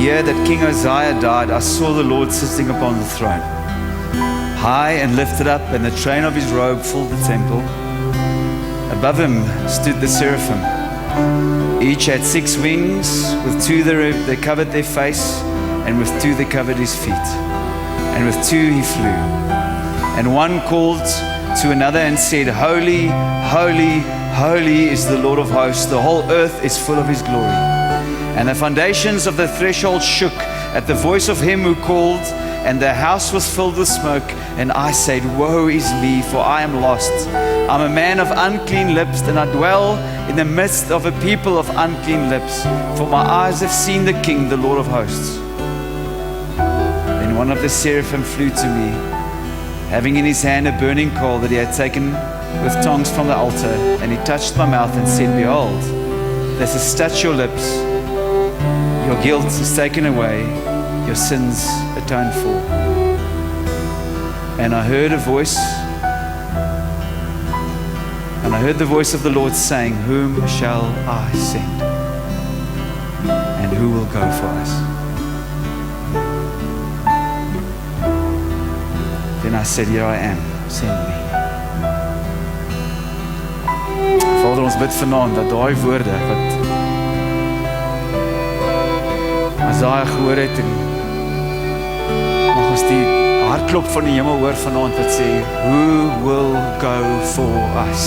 year that King Uzziah died, I saw the Lord sitting upon the throne, high and lifted up, and the train of his robe filled the temple. Above him stood the seraphim. Each had 6 wings. With 2 they covered their face, and with 2 they covered his feet. And with 2 he flew. And one called to another and said, Holy, holy, holy is the Lord of hosts. The whole earth is full of his glory. And the foundations of the threshold shook at the voice of him who called, and the house was filled with smoke. And I said, Woe is me, for I am lost. I'm a man of unclean lips, and I dwell in the midst of a people of unclean lips. For my eyes have seen the King, the Lord of hosts. Then one of the seraphim flew to me, having in his hand a burning coal that he had taken with tongs from the altar. And he touched my mouth and said, Behold, this has touched your lips. Your guilt is taken away, your sins atoned for. And I heard the voice of the Lord saying, Whom shall I send? And who will go for us? Then I said, Here I am, send me. Vader, ons bid vanaand dat daai woorde wat Isaiah gehoor het, en mag ons die hartklop van die hemel hoor vanaand wat sê, Who will go for us?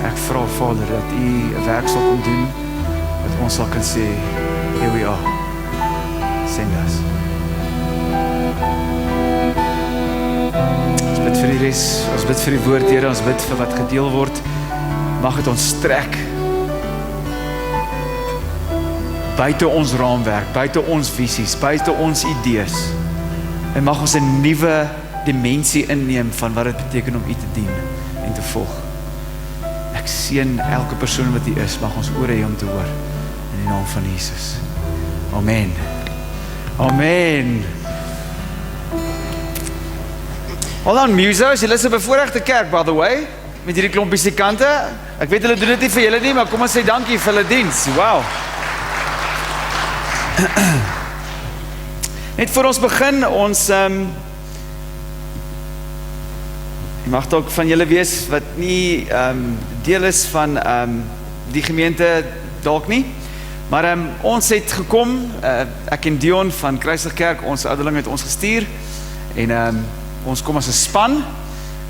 Ek vra Vader dat U 'n werk sal kom doen, dat ons sal kan sê, Here we are, send us. Ons bid vir die res, ons bid vir die woord, Here, ons bid vir wat gedeel word. Mag het ons trek buite ons raamwerk, buite ons visies, buite ons idees. En mag ons 'n nuwe dimensie inneem van wat dit beteken om U te dien en te volg. Ek seën elke persoon wat hier is, mag ons ore hê om te hoor in die naam van Jesus. Amen. Amen. Hold on, musos, julle is 'n bevoorregte kerk, by the way, met hierdie klomp musikante. Ek weet hulle doen dit nie vir julle nie, maar kom ons sê dankie vir hulle diens. Wow. Net voor ons begin, ons mag dalk van julle wees wat nie deel is van die gemeente dalk nie, maar ons het gekom, ek en Dion van Kruisig Kerk, ons ouderling het ons gestuur, en ons kom as 'n span,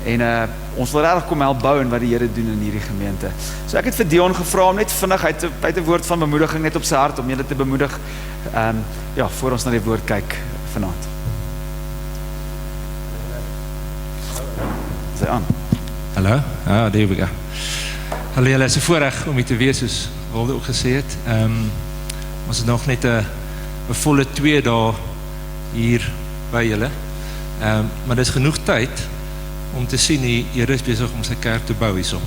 en ons wil regtig kom help bou en wat die Here doen in hierdie gemeente. So ek het vir Dion gevra om net vinnig, hy het 'n woord van bemoediging net op sy hart, om julle te bemoedig, ja, voor ons na die woord kyk vanaand. Sy aan. Hallo, there we go. Hallo julle, is 'n voorreg om hier te wees, soos Walde ook gesê het. Ons het nog net 'n volle 2 dae hier by julle. Maar dis genoeg tyd om te sien die Here is besig om sy kerk te bou hierso.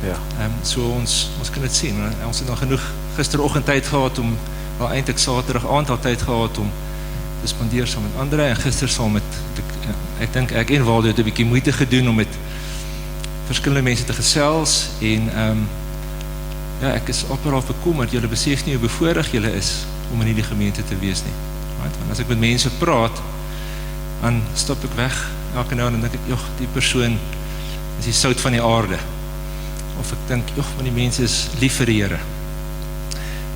Ja. So ons kan dit sien. Ons het nog genoeg gisteroggend tyd gehad om, wel eintlik Saterdag aand al tyd gehad om te spandeer saam met ander, en gister saam met, ek dink ek en Waldo het 'n bietjie moeite gedoen om met verskillende mense te gesels, en ja, ek is operaal bekommerd, julle besef nie hoe bevoorreg julle is om in hierdie gemeente te wees nie. Want as ek met mense praat, dan stap ek weg elke nou en dan dink ek, joh, die persoon is die sout van die aarde. Of ek dink, joh, want die mense is lief vir die Here.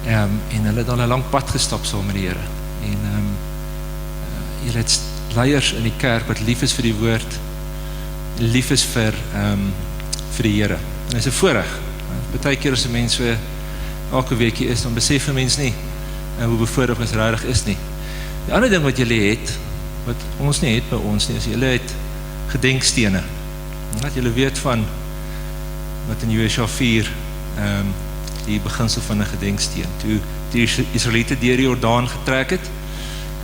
En hulle het al 'n lang pad gestap saam met die Here. En julle het leiers in die kerk wat lief is vir die woord, lief is vir die Here. En dit is 'n voorreg. Baie keer as 'n mens so elke weekie is, dan besef 'n mens nie hoe bevoorreg ons regtig is nie. Die ander ding wat julle het, wat ons nie het by ons nie, is julle het gedenkstene. Dat julle weet van wat in Joshua 4 die beginsel van 'n gedenksteen. Toe die Israeliete deur die Jordaan getrek het,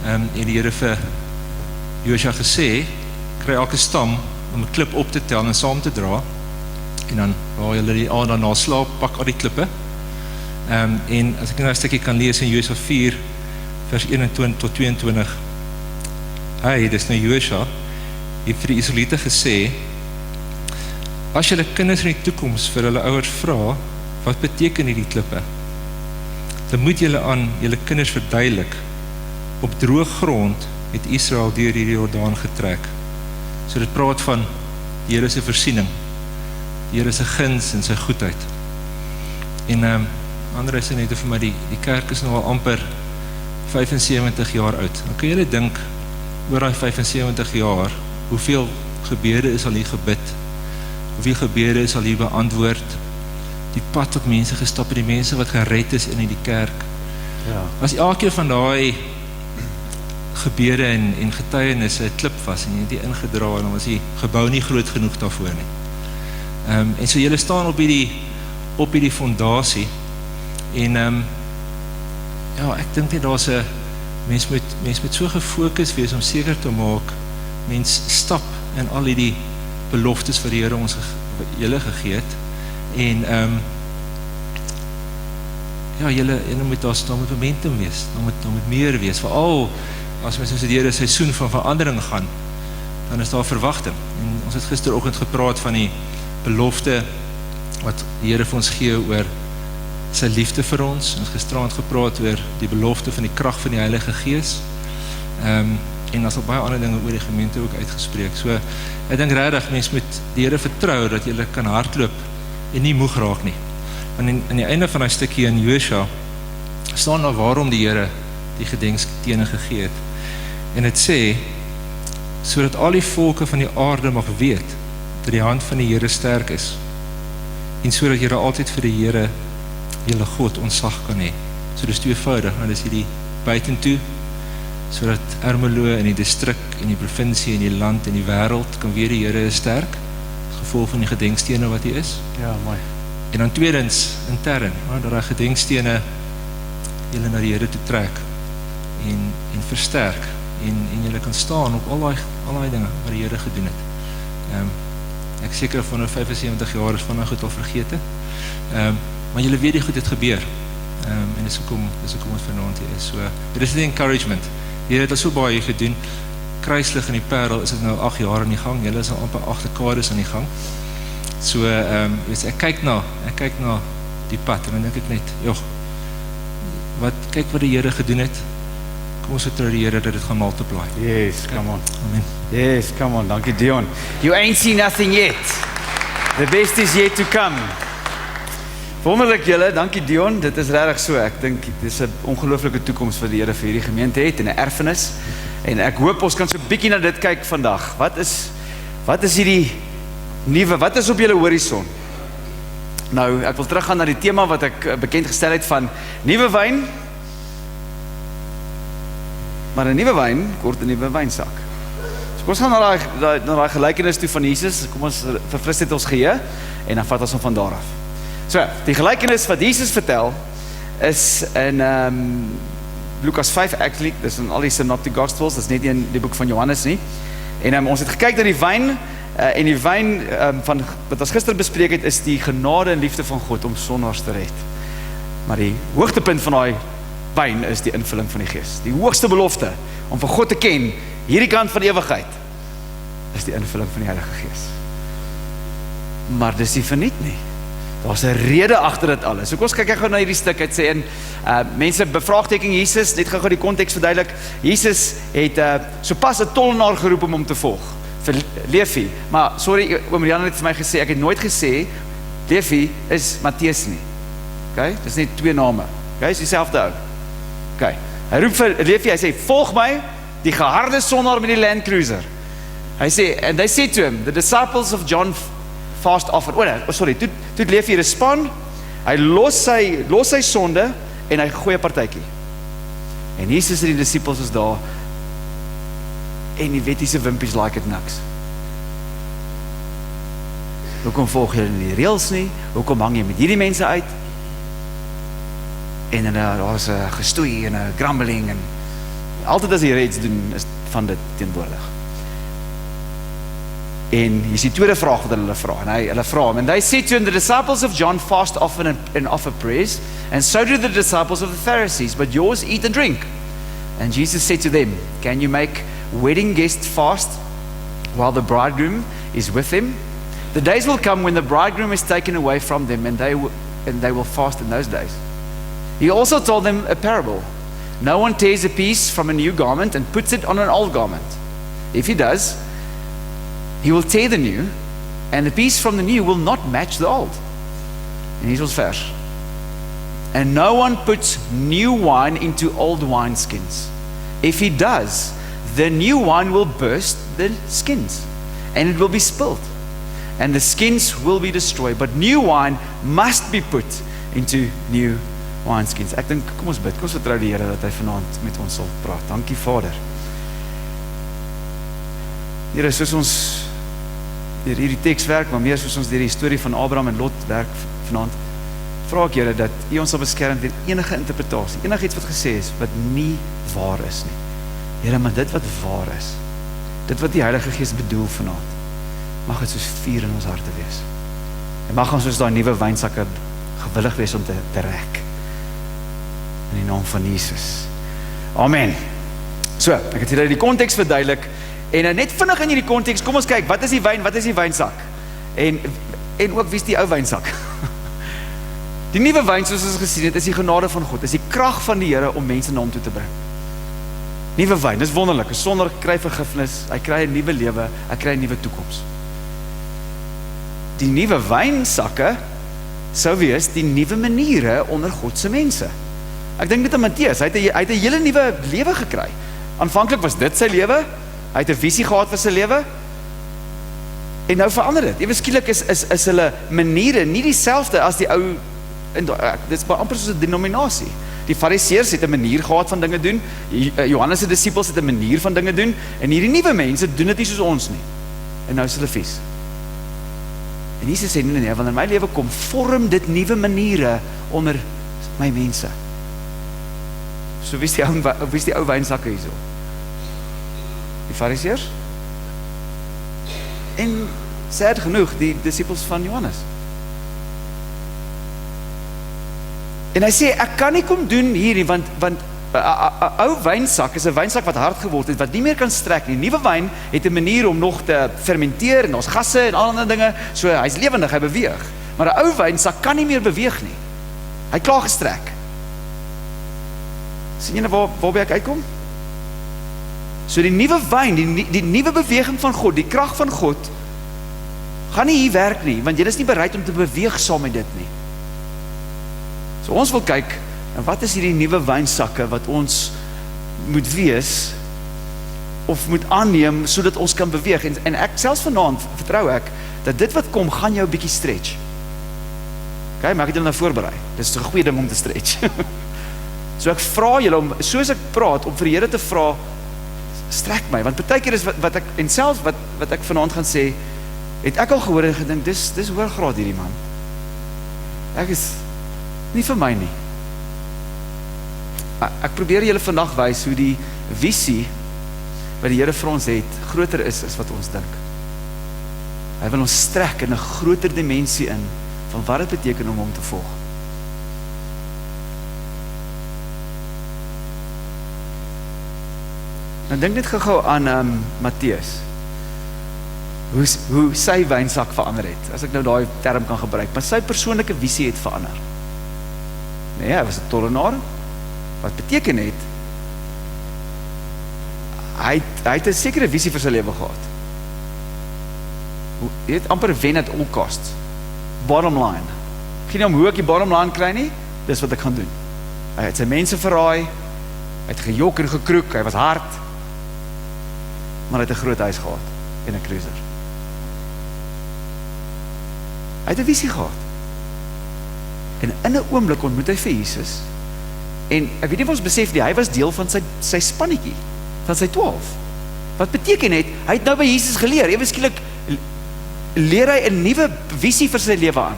en die Here vir Joshua gesê, kry elke stam om 'n klip op te tel en saam te dra, en dan waar julle die aand daarna slaap, pak al die klippe. En as ek nou 'n stukkie kan lees in Joshua 4 vers 21 tot 22, dis nou Joshua, het vir die Israeliete gesê, as julle kinders in die toekoms vir hulle ouers vra, wat beteken hierdie klippe? Dan moet julle aan julle kinders verduidelik, op droë grond het Israel deur hierdie Jordaan getrek. So dit praat van die Here se voorsiening, die Here se guns en sy goedheid. En André sê net vir my, die kerk is nou al amper 75 jaar oud. Dan kan julle dink, oor die 75 jaar, hoeveel gebede is al hier gebid, hoeveel gebede is al hier beantwoord, die pad wat mense gestap het, die mense wat gered is in die kerk. Ja. As elke van daai gebede en getuienisse 'n klip was en jy het die ingedra en dan was die gebou nie groot genoeg daarvoor nie. En so julle staan op hierdie fondasie en ja, ek dink net daar's 'n mens moet so gefokus wees om seker te maak mens stap in al hierdie beloftes wat die Here ons julle gegee het en ja, julle moet daar moet momentum wees, daar moet meer wees, veral as mens soos die Here seisoen van verandering gaan, dan is daar verwagting. En ons het gisteroggend gepraat van die belofte wat die Here vir ons gee oor sy liefde vir ons. Ons gisterand gepraat oor die belofte van die krag van die Heilige Gees. En as al baie ander dinge oor die gemeente ook uitgespreek. So, ek dink regtig, mens moet die Here vertrou dat jy kan hardloop en nie moeg raak nie. Want in die einde van die stukkie in Josua staan daar waarom die Here die gedenkstene gegee het. En het sê, sodat al die volke van die aarde mag weet dat die hand van die Here sterk is. En sodat julle altyd vir die Here, julle God, ontzag kan hê. So dis tweevoudig, nou dis hierdie buitentoe, sodat Ermelo in die distrik, in die provinsie, in die land, in die wêreld kan weet die Here is sterk, as gevolg van die gedenkstene wat hy is. Ja, mooi. En dan tweedens, intern, dat die gedenkstene julle na die Here toe trek en versterk en julle kan staan op al die dinge wat die Here gedoen het. Ek seker van 75 jaar is van nou goed al vergete, maar julle weet die goed het gebeur, en dis hoekom ons vanaand hier is. So, dit is die encouragement. Here het al so baie gedoen. Kruislig in die Parel is dit nou 8 jaar aan die gang, julle is al amper 8 dekades aan die gang. So, ek kyk na die pad en dan dink ek net, kyk wat die Here gedoen het. Kom ons vertrou die Here dat dit gaan multiply. Yes, come on. Amen. Yes, come on. Dankie Dion. You ain't seen nothing yet. The best is yet to come. Wonderlik julle, dankie Dion. Dit is regtig so. Ek dink dit is 'n ongelooflike toekoms vir die Here vir hierdie gemeente het en 'n erfenis. En ek hoop ons kan so 'n bietjie na dit kyk vandag. Wat is hierdie nuwe? Wat is op julle horison? Nou, ek wil teruggaan na die tema wat ek bekend gestel het van nuwe wyn. Maar 'n nuwe wyn kort 'n nuwe wynsak. So kom ons gaan na daai gelykenis toe van Jesus. Kom ons verfris dit ons geheue en dan vat ons hom van daar af. So, die gelykenis wat Jesus vertel is in Lukas 5 actually, dis in al die synoptic gospels, dis net nie in die boek van Johannes nie. En ons het gekyk na die wyn en die wyn van wat ons gister bespreek het is die genade en liefde van God om sondaars te red. Maar die hoogtepunt van daai wyn is die invulling van die Gees. Die hoogste belofte om vir God te ken, hierdie kant van die ewigheid, is die invulling van die Heilige Gees. Maar dis nie verniet nie. Daar's 'n rede agter dit alles. So kom ons kyk gou na hierdie stuk. Het sê in mense bevraagteken Jesus, net gou die konteks verduidelik. Jesus het sopas 'n tollenaar geroep om hom te volg vir Levi. Maar sorry, oom Rian het vir my gesê, ek het nooit gesê Levi is Matteus nie. Okay? Dis net twee name. Okay, is dieselfde ou. Okay. Hy roep vir Levi, hy sê volg my, die geharde sondaar met die Land Cruiser. Hy sê, and they said to him, the disciples of John fast often. Toe Levi respond, hy los sy sonde en hy gooi 'n partytjie. En Jesus en die disippels is daar en die wettiese wimpies like it niks. Hoekom volg julle nie die reëls nie? Hoekom hang jy met hierdie mense uit? En daar's 'n gestoei en 'n grumbling en altyd as jy iets doen is van dit teenwoordig. En hier is die tweede vraag wat hulle vra. En hulle vra hom, and they said to him, the disciples of John fast often and offer prayers, and so do the disciples of the Pharisees, but yours eat and drink. And Jesus said to them, can you make wedding guests fast while the bridegroom is with them? The days will come when the bridegroom is taken away from them, and they will fast in those days. He also told them a parable. No one tears a piece from a new garment and puts it on an old garment. If he does, he will tear the new, and the piece from the new will not match the old. En hier is ons vers. And no one puts new wine into old wineskins. If he does, the new wine will burst the skins, and it will be spilled, and the skins will be destroyed. But new wine must be put into new wineskins. Ek dink, kom ons bid, kom ons vertrou die Here dat hy vanaand met ons sal praat. Dankie Vader. Here, soos ons deur hierdie teks werk, maar meer soos ons deur die storie van Abraham en Lot werk vanaand, vra ek Here dat U ons sal beskerm teen enige interpretasie, enigiets wat gesê is wat nie waar is nie. Here, maar dit wat waar is, dit wat die Heilige Gees bedoel vanaand, mag dit soos vuur in ons harte wees. En mag ons soos daai nuwe wynsakke gewillig wees om te rek. In die naam van Jesus. Amen. So, ek het hier die konteks verduidelik, en net vinnig in hierdie konteks, kom ons kyk, wat is die wyn, wat is die wynsak? En ook, wie is die ou wynsak? Die nuwe wyn, soos ons gesien het, is die genade van God, is die krag van die Here om mense na hom toe te bring. Nuwe wyn, dis wonderlik, sonder kry vergifnis, hy kry 'n nuwe lewe, hy kry 'n nuwe toekoms. Die nuwe wynsakke sou wees die nuwe maniere onder God se mense. Ek dink net aan Matteus, hy het 'n hele nuwe lewe gekry. Aanvanklik was dit sy lewe, hy het 'n visie gehad vir sy lewe, en nou verander dit. Ewe skielik is hulle maniere nie dieselfde as die ou, en dit is amper soos 'n denominasie. Die Fariseërs het 'n manier gehad van dinge doen, Johannes se disippels het 'n manier van dinge doen, en hierdie nuwe mense doen dit nie soos ons nie. En nou is hulle vies. En Jesus sê, nee, wanneer my lewe kom, vorm dit nuwe maniere onder my mense. So wie is die ou wynsakke hierso? Die Fariseërs? En sad genoeg, die disippels van Johannes. En hy sê, ek kan nie kom doen hierdie, want 'n ou wynsak is 'n wynsak wat hard geword het, wat nie meer kan strek nie. Nuwe wyn het 'n manier om nog te fermenteer, en ons gasse en al ander dinge, so hy's lewendig, hy beweeg. Maar 'n ou wynsak kan nie meer beweeg nie. Hy het klaar gestrek. Sien julle waarby ek uitkom? So die nuwe wyn, die nuwe beweging van God, die krag van God, gaan nie hier werk nie, want jy is nie bereid om te beweeg saam met dit nie. So ons wil kyk, en wat is hierdie nuwe wynsakke wat ons moet wees, of moet aanneem, sodat ons kan beweeg, en ek, selfs vanaand, vertrou ek, dat dit wat kom, gaan jou 'n bietjie stretch. Okay, maar ek het julle nou voorberei, dit is 'n goeie ding om te stretch. So ek vra julle, soos ek praat, om vir die Here te vra, strek my, want partykeer is wat ek, en selfs wat ek vanaand gaan sê, het ek al gehoor en gedink, dis hoërgraad hierdie man. Ek is nie vir my nie. Ek probeer julle vandag wys hoe die visie wat die Here vir ons het, groter is as wat ons dink. Hy wil ons strek in 'n groter dimensie in, van wat dit beteken om hom te volg. Nou dink net gou aan Matteus, hoe sy wynsak verander het, as ek nou daai term kan gebruik, maar sy persoonlike visie het verander. Nee, hy was 'n tollenaar, wat beteken het, hy het 'n sekere visie vir sy lewe gehad. Hy het amper wen at all costs. Bottom line. Ek weet nie om hoe ek die bottom line kry nie, dis wat ek gaan doen. Hy het sy mense verraai, hy het gejok en gekroek, hy was hard, maar hy het 'n groot huis gehad, en 'n cruiser. Hy het 'n visie gehad. En in 'n oomblik ontmoet hy vir Jesus, en ek weet nie of ons besef nie, hy was deel van sy spannetjie, van sy 12. Wat beteken het, hy het nou by Jesus geleer, ewe skielik leer hy 'n nuwe visie vir sy lewe aan.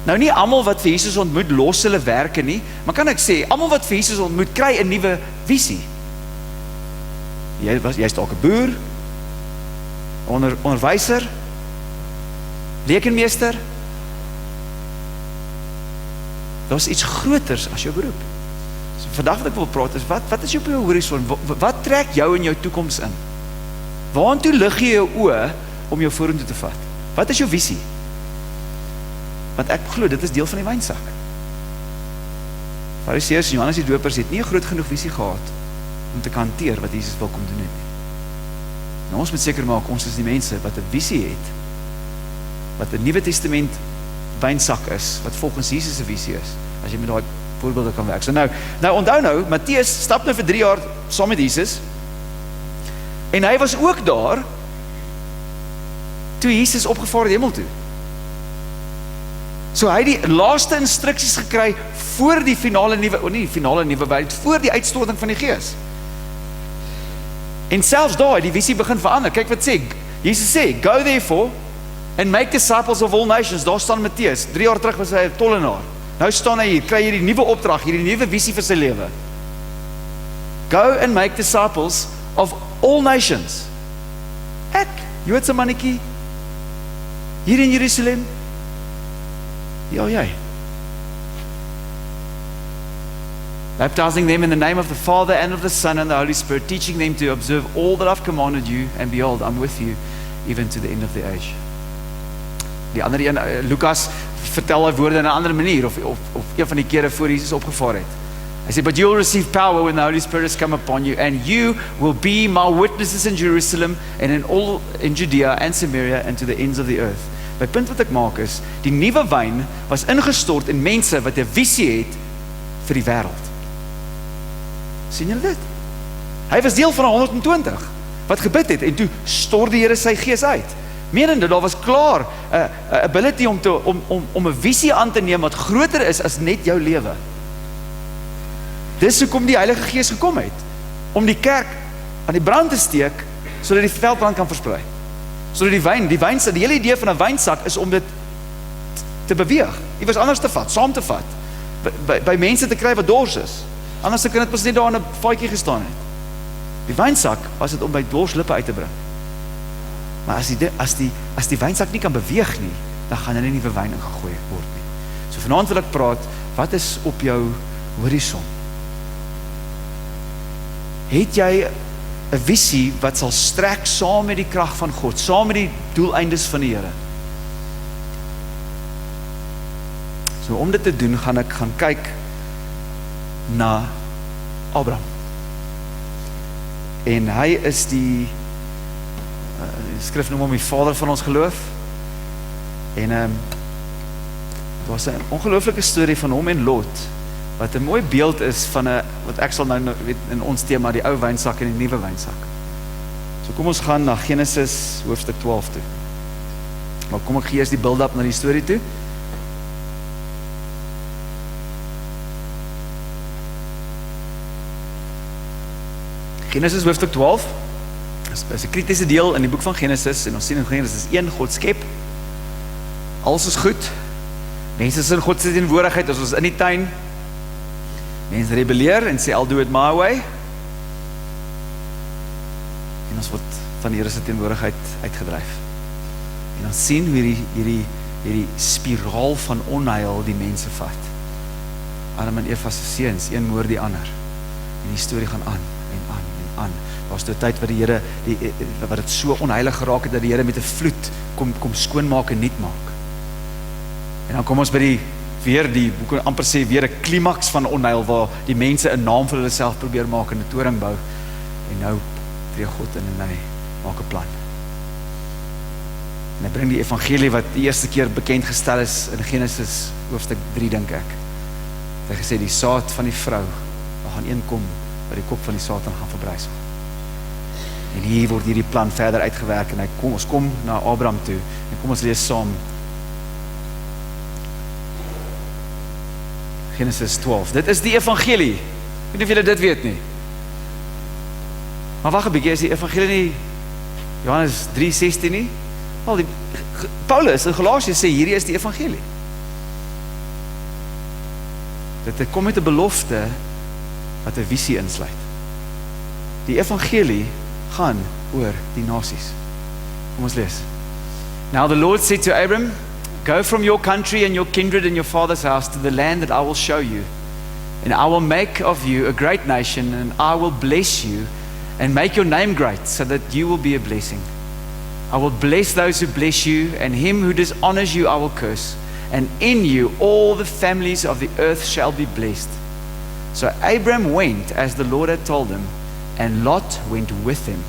Nou nie almal wat vir Jesus ontmoet, los hulle werke nie, maar kan ek sê, almal wat vir Jesus ontmoet, kry 'n nuwe visie. Jy's dalk 'n boer, onderwyser, rekenmeester. Daar's iets groters as jou beroep. So vandag wat ek wil praat is, wat is jou horison? Wat trek jou in jou toekoms in? Waartoe lig jy jou oë om jou vorentoe te vat? Wat is jou visie? Want ek glo, dit is deel van die wynsak. Fariseërs en Johannes die Dopers het nie 'n groot genoeg visie gehad om te kan hanteer wat Jesus wil kom doen het nie. En ons moet seker maak, ons is die mense wat 'n visie het, wat 'n Nuwe Testament wynsak is, wat volgens Jesus se visie is, as jy met daai voorbeelde kan werk. So nou onthou nou, Matteus stap nou vir 3 jaar saam met Jesus, en hy was ook daar, toe Jesus opgevaar het hemel toe. So hy het die laaste instruksies gekry, voor die finale nuwe wêreld, voor die uitstorting van die Gees. En selfs daar het die visie begin verander. Kyk wat sê, Jesus sê, go therefore, and make disciples of all nations. Daar staan Matteus, 3 jaar terug was hy 'n tollenaar. Nou staan hy hier, kry hierdie nuwe opdrag, hierdie nuwe visie vir sy lewe. Go and make disciples of all nations. Ek, Joodse mannetjie, hier in Jerusalem, ja, jy. Baptizing them in the name of the Father and of the Son and the Holy Spirit, teaching them to observe all that I've commanded you, and behold, I'm with you, even to the end of the age. Die ander een, Lukas, vertel hy woorde in 'n ander manier, of een van die kere voor Jesus opgevaar het. Hy sê, but you will receive power when the Holy Spirit has come upon you, and you will be my witnesses in Jerusalem, and in Judea and Samaria, and to the ends of the earth. My punt wat ek maak is, die nuwe wyn was ingestort in mense wat 'n visie het vir die wêreld. Sien julle dit? Hy was deel van 120 wat gebid het, en toe stort die Here sy Gees uit. Menende, daar was klaar 'n ability om 'n visie aan te neem wat groter is as net jou lewe. Dis hoekom die Heilige Gees gekom het, om die kerk aan die brand te steek, sodat die veldbrand kan versprei. Sodat die wynsak, die hele idee van 'n wynsak is om dit te beweeg, iewers anders te vat, saam te vat, by mense te kry wat dors is. Anders kan dit pas net daar in 'n vaatjie gestaan het. Die wynsak was dit om by dorslippe uit te bring. Maar as die wynsak nie kan beweeg nie, dan gaan er nie nuwe wyn ingegooi word nie. So vanaand wil ek praat, wat is op jou horison? Het jy 'n visie wat sal strek saam met die krag van God, saam met die doeleindes van die Here? So om dit te doen, gaan ek kyk na Abraham. En hy is die skrif noem hom die vader van ons geloof. En daar was 'n ongelooflike storie van hom en Lot, wat 'n mooi beeld is van wat ek sal nou weet in ons tema, die ou wynsak en die nuwe wynsak. So kom ons gaan na Genesis hoofstuk 12 toe. Maar kom ek gee eers die build-up na die storie toe. Genesis hoofstuk 12 is 'n kritiese deel in die boek van Genesis, en ons sien in Genesis 1, God skep, alles is goed, mense is in God se teenwoordigheid, as ons in die tuin, mense rebelleer en sê, I'll do it my way, en ons word van die Here se teenwoordigheid uitgedryf. En ons sien hoe hierdie spiraal van onheil die mense vat. Adam en Eva se seuns, een moord die ander, en die storie gaan aan en aan en aan. Daar was 'n tyd wat die Here, wat dit so onheilig geraak het, dat die Here met 'n vloed kom skoonmaak en nuut maak. En dan kom ons by hoe kan amper sê, weer 'n klimaks van onheil, waar die mense 'n naam vir hulle self probeer maak en 'n toring bou. En nou tree God in en hy maak 'n plan. En hy bring die evangelie wat die eerste keer bekend gestel is in Genesis hoofstuk 3, dink ek. Hy gesê, die saad van die vrou, daar gaan een kom wat die kop van die Satan gaan verbrysel. En hier word hierdie plan verder uitgewerk, en ons kom na Abraham toe, en kom ons lees saam Genesis 12. Dit is die evangelie. Ek weet nie of julle dit weet nie. Maar wag 'n bietjie, is die evangelie nie Johannes 3:16 nie? Paulus in Galasiërs sê, hierdie is die evangelie. Dit kom met 'n belofte wat 'n visie insluit. Die evangelie gaan oor die nasies. Kom ons lees. Now the Lord said to Abram, go from your country and your kindred and your father's house to the land that I will show you. And I will make of you a great nation, and I will bless you and make your name great, so that you will be a blessing. I will bless those who bless you, and him who dishonors you I will curse. And in you all the families of the earth shall be blessed. So Abram went as the Lord had told him, and Lot went with him.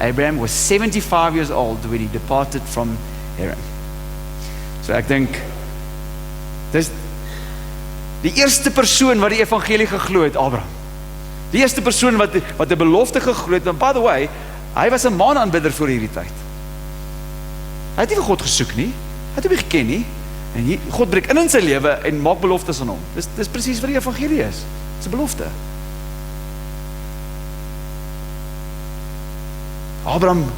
Abraham was 75 years old when he departed from Haran. So ek dink, dis die eerste persoon wat die evangelie geglo het, Abraham. Die eerste persoon wat die belofte geglo het, and by the way, hy was 'n maanaanbidder voor hierdie tyd. Hy het nie vir God gesoek nie, hy het hom nie geken nie, en God breek in sy lewe en maak beloftes aan hom. Dis presies wat die evangelie is. Dis 'n belofte. Abraham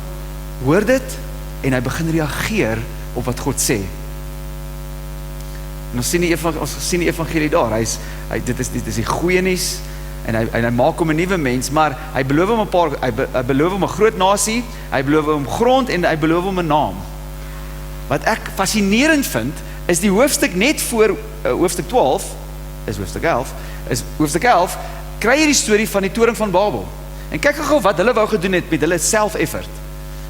hoor dit en hy begin reageer op wat God sê. En ons sien die evangelie daar. Dit is die goeie nuus en hy maak hom 'n nuwe mens, maar hy beloof hom hy beloof hom 'n groot nasie, hy beloof hom grond en hy beloof hom 'n naam. Wat ek fascinerend vind, is die hoofstuk net voor hoofstuk 12, is hoofstuk 11, kry jy die storie van die toring van Babel. En kyk gou wat hulle wou gedoen het met hulle self-effort.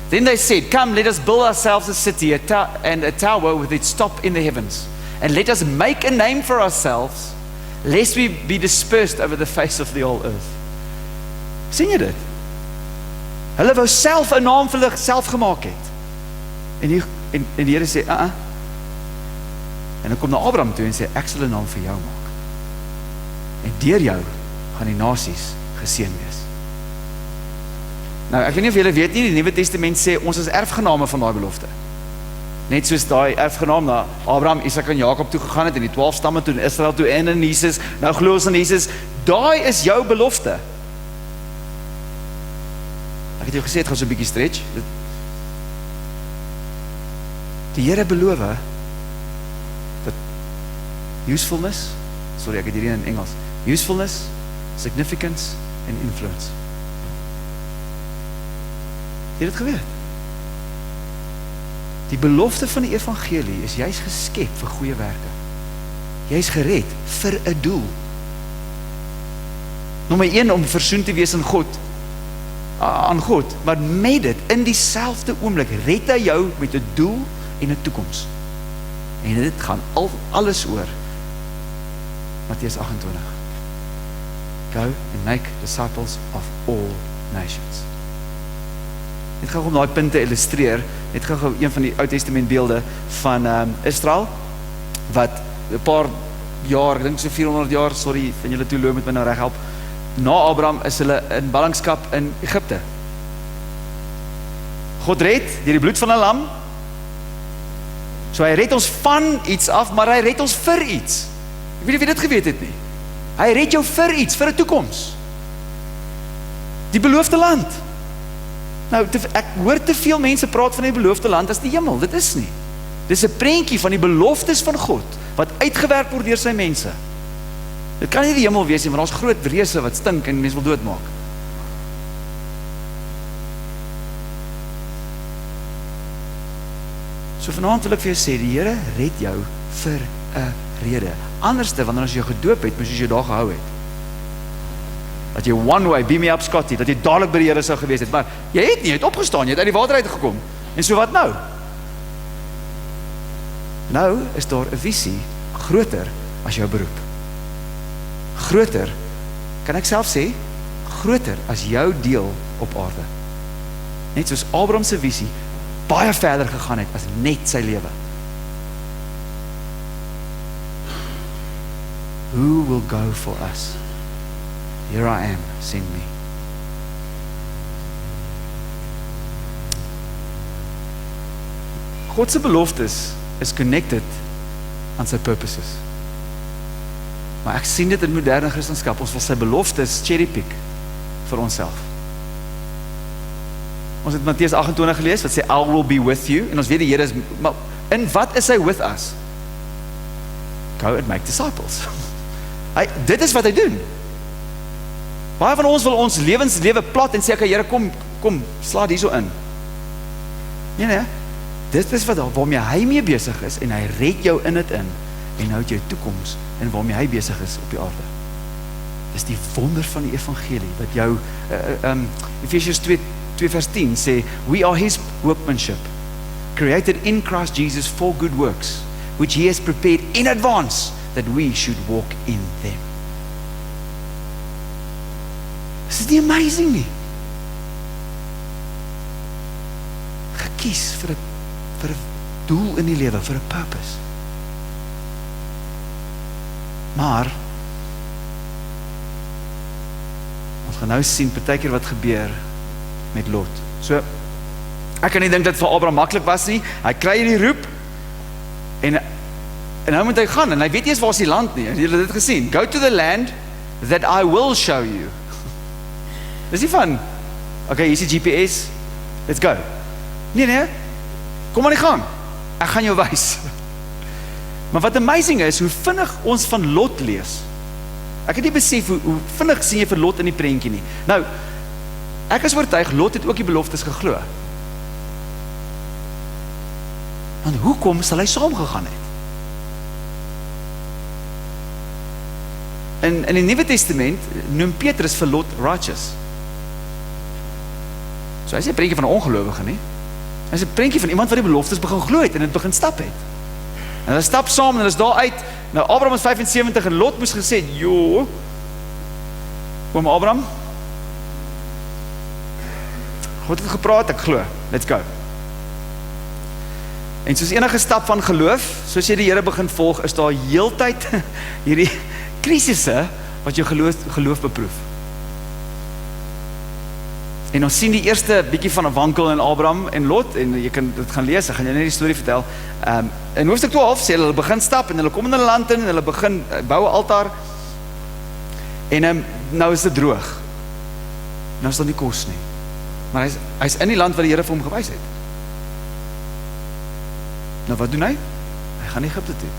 Then they said, come, let us build ourselves a city and a tower with its top in the heavens. And let us make a name for ourselves, lest we be dispersed over the face of the whole earth. Sien jy dit? Hulle wou self 'n naam vir hulle self gemaak het. En die Here sê, En dan kom na Abraham toe en sê, ek sal 'n naam vir jou maak. En deur jou gaan die nasies geseën wees. Nou, ek weet nie of julle weet nie, die Nuwe Testament sê, ons is erfgename van daai belofte. Net soos daai erfgenaam na Abraham, Isak en Jakob toe gegaan het, en die 12 stamme toe in Israel toe, en in Jesus, nou glo ons in Jesus, daai is jou belofte. Ek het jou gesê, het gaan so 'n bietjie stretch. Die Here beloof, dat usefulness, sorry, ek het hierdie in Engels, usefulness, significance en influence. Jy het dit geweet. Die belofte van die evangelie is jy's geskep vir goeie werke. Jy's gered vir 'n doel. Nommer 1 om versoen te wees aan God, maar met dit in dieselfde oomblik red hy jou met 'n doel en 'n toekoms. En dit gaan alles oor Matteus 28. Go and make disciples of all nations. Net gou om daai punte illustreer, net gou een van die Ou Testament beelde van Israel, wat 'n paar jaar, ek dink so 400 jaar, sorry, van julle teoloog moet my nou reg help, na Abraham is hulle in ballingskap in Egipte. God red deur die bloed van 'n lam, so hy red ons van iets af, maar hy red ons vir iets. Ek weet nie of jy dit geweet het nie. Hy red jou vir iets, vir 'n toekoms. Die beloofde land. Nou, ek hoor te veel mense praat van die beloofde land as die hemel, dit is nie. Dit is 'n prentjie van die beloftes van God, wat uitgewerk word deur sy mense. Dit kan nie die hemel wees nie, want ons groot wrese wat stink en mense wil doodmaak. So vanaand wil ek vir jou sê, die Here red jou vir 'n rede. Anderste, wanneer as jy gedoop het, moes jy daar gehou het. Dat jy one way, beam me up Scotty, dat jy dadelik by die Here sou gewees het, maar jy het opgestaan, jy het uit die water uitgekom, en so wat nou? Nou is daar 'n visie, groter as jou beroep. Groter, kan ek self sê, groter as jou deel op aarde. Net soos Abraham se visie, baie verder gegaan het as net sy lewe. Who will go for us? Here I am, send me. God se beloftes is connected aan sy purposes. Maar ek sien dit in moderne Christendom, ons wil sy beloftes cherry-pick vir onsself. Ons het Matteus 28 gelees, wat sê, I will be with you, en ons weet die Here is, maar in wat is hy with us? Go and make disciples. Dit is wat hy doen. Baie van ons wil ons lewe plat en sê, okay, Here, kom, slaat hierso in. Nee, dit is waarmee hy mee besig is, en hy red jou in dit in, en hou jou toekoms, en waarmee hy besig is op die aarde. Dis die wonder van die evangelie, wat jou, Efesiërs 2 2 vers 10 sê, we are his workmanship, created in Christ Jesus for good works, which he has prepared in advance that we should walk in them. This is nie amazing nie. Gekies vir 'n doel in die lewe, vir 'n purpose. Maar ons gaan nou sien partykeer wat gebeur met Lot. So ek kan nie dink dat vir Abraham maklik was nie. Hy kry hierdie roep en nou moet hy gaan en hy weet eers waar is die land nie. Julle het dit gesien. Go to the land that I will show you. Dis nie van okay, hier is die GPS. Let's go. Nee, kom aan die gang. Ek gaan jou wys. Maar wat amazing is, hoe vinnig ons van Lot lees. Ek het nie besef hoe vinnig sien jy vir Lot in die prentjie nie. Nou, ek is oortuig, Lot het ook die beloftes geglo. Want hoekom sal hy saamgegaan het? In die Nuwe Testament noem Petrus vir Lot righteous. So hy is nie 'n prentjie van 'n ongelowige nie. Hy is 'n prentjie van iemand wat die beloftes begin glo het en dit begin stap het. En hulle stap saam en hulle is daar uit. Nou Abraham is 75 en Lot moes gesê, "Jo, oom Abraham, God het gepraat, ek glo. Let's go." En soos enige stap van geloof, soos jy die Here begin volg, is daar heeltyd hierdie krisisse wat jou geloof beproef. En ons sien die eerste bietjie van 'n wankel in Abraham en Lot, en jy kan dit gaan lees, ek gaan jou net die storie vertel. In hoofstuk 12 sê hulle begin stap, en hulle kom in 'n land in, en hulle begin bou 'n altaar, en nou is dit droog. Nou is daar nie kos nie. Maar hy is in die land wat die Here vir hom gewys het. Nou wat doen hy? Hy gaan Egipte toe.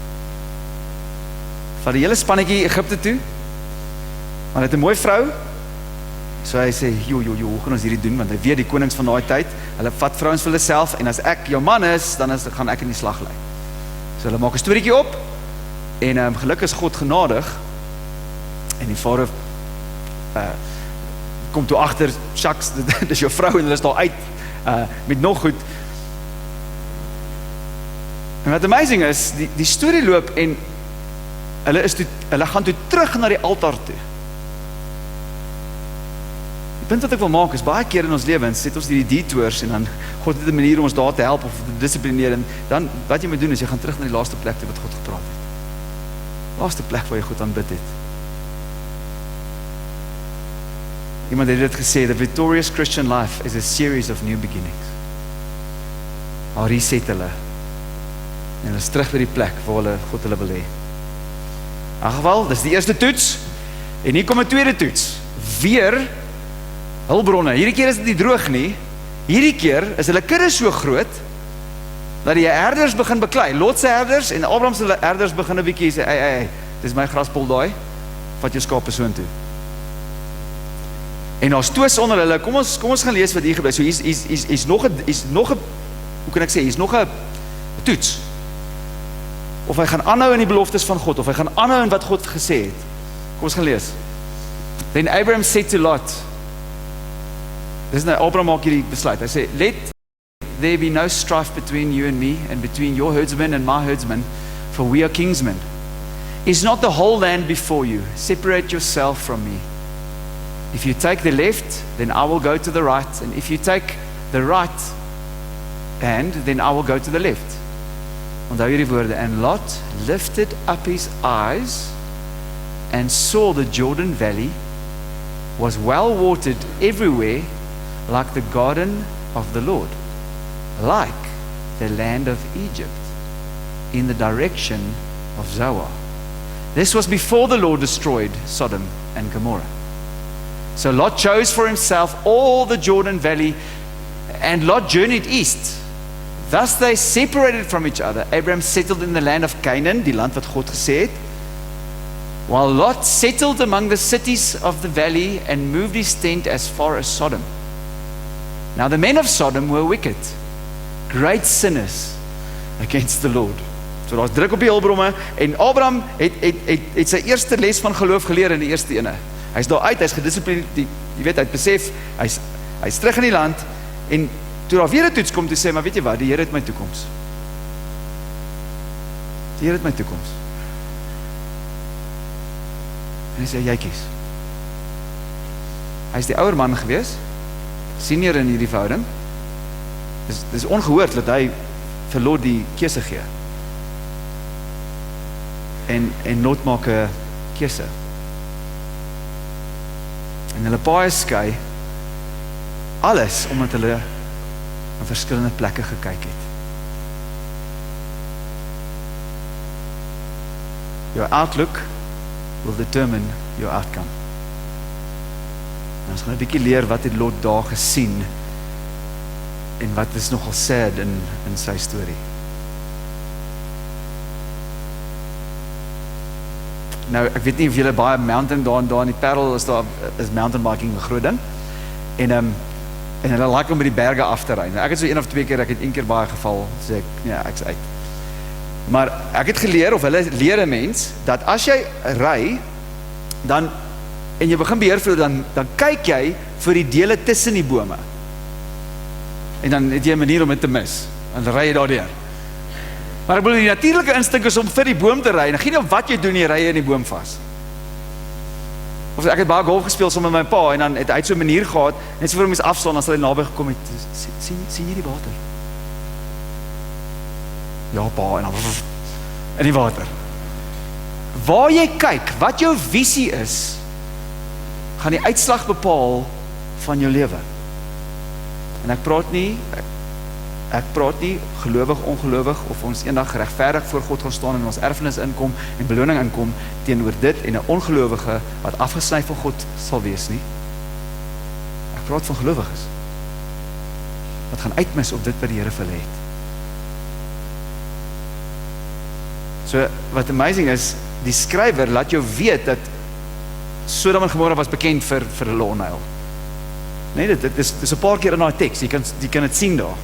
Van die hele spannetjie Egipte toe, maar hy het 'n mooi vrou. So hy sê, hoe gaan ons hierdie doen, want hy weet die konings van daai tyd, hulle vat vrouens vir hulle self, en as ek jou man is, dan gaan ek in die slag lei. So hulle maak 'n storieetjie op, en gelukkig is God genadig, en die vader kom toe agter, shucks, dit is jou vrou, en hulle is daar uit, met nog goed. En wat amazing is, die storie loop, en hulle gaan toe terug na die altaar toe. Die punt wat ek wil maak is, baie keer in ons lewens sit ons die detours en dan God het 'n manier om ons daar te help of te dissiplineer, en dan wat jy moet doen is jy gaan terug na die laaste plek wat God gepraat het. Laaste plek waar jy God aanbid het. Iemand het dit gesê, the victorious Christian life is a series of new beginnings. Waar reset hulle en hulle is terug by die plek waar God hulle wil hê. In elk geval, dis die eerste toets en hier kom 'n tweede toets. Weer hulpbronne. Hierdie keer is dit nie droog nie. Hierdie keer is hulle kudde so groot dat die herders begin beklei. Lot se herders en Abraham se herders begin 'n bietjie sê, "Ei, dis my graspol daai. Vat jou skape soontoe." En daar's twis onder hulle. Kom ons gaan lees wat hier gebeur. So hier's nog 'n hoe kan ek sê, hier's nog 'n toets. Of hy gaan aanhou in die beloftes van God, of hy gaan aanhou in wat God gesê het. Kom ons gaan lees. Then Abraham said to Lot, dis nou Abraham maak hierdie besluit. Hy sê, "Let there be no strife between you and me, and between your herdsmen and my herdsmen, for we are kingsmen. Is not the whole land before you? Separate yourself from me. If you take the left, then I will go to the right, and if you take the right hand, then I will go to the left." Onthou hierdie woorde. And Lot lifted up his eyes and saw the Jordan Valley was well watered everywhere, like the garden of the Lord, like the land of Egypt, in the direction of Zoar. This was before the Lord destroyed Sodom and Gomorrah. So Lot chose for himself all the Jordan Valley, and Lot journeyed east. Thus they separated from each other. Abraham settled in the land of Canaan, die land wat God gesê het, while Lot settled among the cities of the valley and moved his tent as far as Sodom. Now the men of Sodom were wicked, great sinners against the Lord. So daar's druk op die hulpbronne, en Abraham het sy eerste les van geloof geleer in die eerste ene. Hy's daar uit, hy's gedissiplineerd, jy weet, hy het besef, Hy is terug in die land, en toe daar weer 'n toets kom, toe sê, maar weet jy wat, die Here het my toekoms. Die Here het my toekoms. En hy sê, jy kies. Hy is die ouer man gewees, senior in hierdie verhouding. Dis ongehoord dat hy vir Lot die keuse gee. En Lot maak 'n keuse. En hulle paai skei, alles omdat hulle in verskillende plekke gekyk het. Your outlook will determine your outcome. En ons gaan 'n bietjie leer wat het Lot daar gesien en wat is nogal sad in sy storie. Nou, ek weet nie of julle baie mountain daar in die Parel is mountain biking 'n groot ding. En hulle like om by die berge af te ry. Nou, ek het so 1 of 2 keer, ek het 1 keer baie geval, sê ek, ja, ek's uit. Maar ek het geleer, of hulle leer 'n mens, dat as jy ry, en jy begin beheer vloer, dan kyk jy vir die dele tussen die bome. En dan het jy 'n manier om dit te mis. Dan ry jy daardeur. Maar ek bedoel, die natuurlike instink is om vir die boom te ry, en gee nie op wat jy doen, jy ry in die boom vas. Of ek het baie golf gespeel saam met my pa, en dan het hy so 'n manier gehad, net so vir hom is afstaan, dan sal hy naby gekom het, sien jy die water? Ja pa, en dan in die water. Waar jy kyk, wat jou visie is, gaan die uitslag bepaal van jou lewe. En ek praat nie gelowig, ongelowig, of ons eendag regverdig voor God gaan staan en ons erfenis inkom en beloning inkom teenoor dit en 'n ongelowige wat afgesny van God sal wees nie. Ek praat van gelowiges wat gaan uitmis op dit wat die Here vir hulle het. So, wat amazing is, die skrywer laat jou weet dat Sodom en Gomorra was bekend vir hulle onheil. Nee, dit is 'n paar keer in daai teks, jy kan dit sien daar.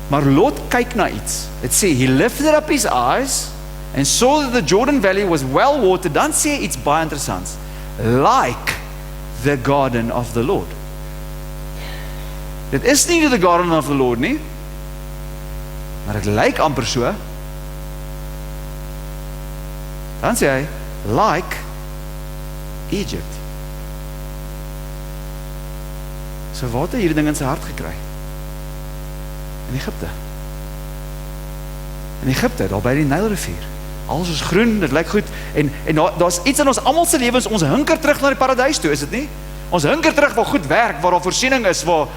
Maar Lot kyk na iets. Het sê, he lifted up his eyes and saw that the Jordan Valley was well watered. Dan sê hy iets baie interessants. Like the garden of the Lord. Dit is nie the garden of the Lord nie, maar dit lyk amper so. Dan sê hy, like Egypt. So wat het hierdie ding in sy hart gekry? In Egypte, daar by die Nylrivier. Alles is groen, dit lyk goed, en daar's iets in ons almal se lewens, ons hunker terug na die paradys toe, is dit nie? Ons hunker terug waar goed werk, waar daar voorsiening is, waar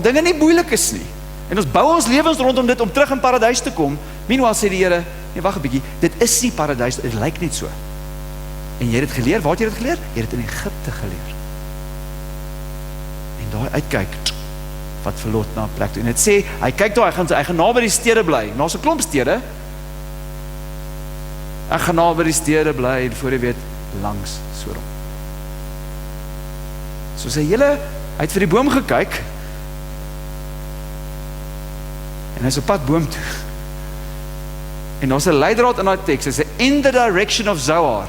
dinge nie moeilik is nie. En ons bou ons lewens rondom dit om terug in paradys te kom. Meanwhile sê die Here, nee, wag 'n bietjie, dit is nie paradys, dit lyk net so. En jy het dit geleer, waar het jy dit geleer? Jy het dit in Egypte geleer. En daar uitkyk, wat vir Lot na 'n plek toe. En dit sê, hy kyk daar, hy gaan naby die stede bly. Na so 'n klomp stede. Ek gaan naby die stede bly, en voor jy weet, langs Sodom. So sê hy het vir die boom gekyk, en hy is op pad boom toe. En daar's 'n leidraad in daai teks, hy sê, in the direction of Zoar.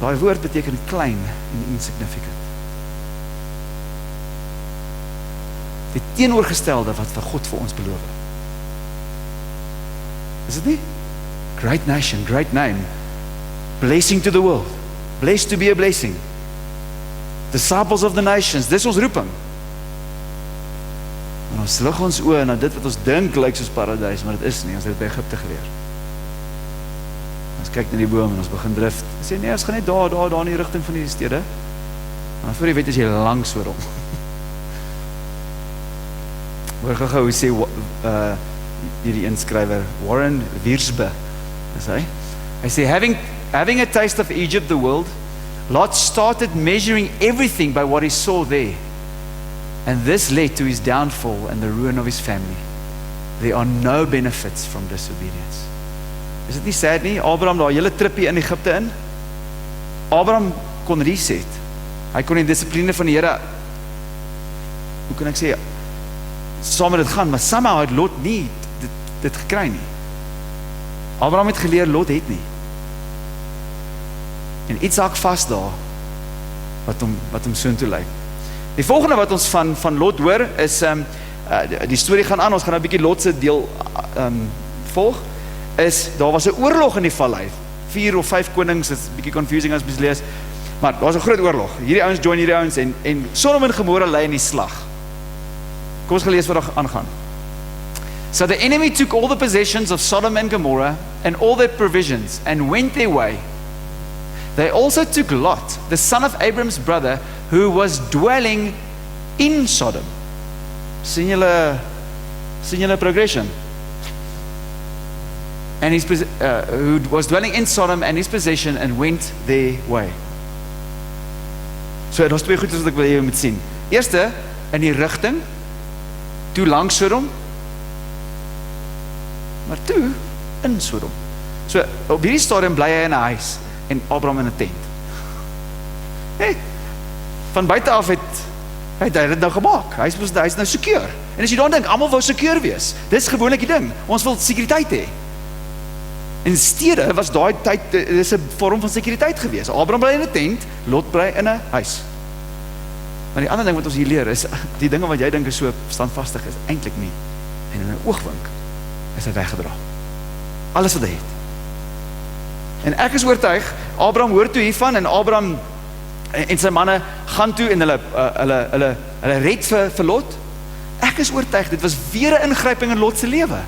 Daai woord beteken klein en insignificant. Die teenoorgestelde wat vir God vir ons beloof. Is dit nie? Great nation, great name. Blessing to the world. Blessed to be a blessing. Disciples of the nations, dis ons roeping. En ons lig ons oë na dit wat ons dink lyk soos paradys, maar dit is nie, ons het dit by Egypte geleer. Ons kyk na die boom en ons begin drif. Ons sê nee, ons gaan net daar in die rigting van die stede. En dan voor jy weet is jy langs oor hom. Hoor gou hoe sê hierdie inskrywer Warren Wiersbe, is hy? Hy sê, having a taste of Egypt, the world, Lot started measuring everything by what he saw there. And this led to his downfall and the ruin of his family. There are no benefits from disobedience. Is dit nie sad nie? Abraham daar hele trippie in Egypte in. Abraham kon reset. Hy kon die dissipline van die Here, hoe kan ek sê, saam met dit gaan, maar somehow het Lot nie dit gekry nie. Abraham het geleer, Lot het nie. En iets hak vast daar, wat hom soontoe lei. Die volgende wat ons van Lot hoor is, die storie gaan aan, ons gaan nou 'n bietjie Lot se deel volg, is, daar was 'n oorlog in die vallei, 4 of 5 konings, dit is 'n bietjie confusing as mens lees, maar daar was 'n groot oorlog, hierdie ouens join hierdie ouens, en Sodom en Gomorra lei in die slag. Kom ons gelees wat daar aangaan. So the enemy took all the possessions of Sodom and Gomorrah and all their provisions and went their way. They also took Lot, the son of Abram's brother, who was dwelling in Sodom. Sien julle progression? And who was dwelling in Sodom and his possession and went their way. So, daar's 2 goedes wat ek wil hê jy moet sien. Eerste, in die rigting, toe langs Sodom, maar toe in Sodom. So, op hierdie stadium bly hy in 'n huis en Abraham in 'n tent. Hey, van buite af het hy dit nou gemaak. Hy is nou secure. En as jy dan dink, almal wou secure wees. Dis gewoonlik die ding. Ons wil sekuriteit hê. En stede was daai tyd, dis 'n vorm van sekuriteit gewees. Abraham bly in 'n tent, Lot bly in 'n huis. Maar die ander ding wat ons hier leer is, die dinge wat jy dink is so standvastig is, eintlik nie. En in 'n oogwink is hy weggedra. Alles wat hy het. En ek is oortuig, Abraham hoor toe hiervan, en Abraham en sy manne gaan toe en hulle red vir Lot. Ek is oortuig, dit was weer 'n ingryping in Lot se lewe.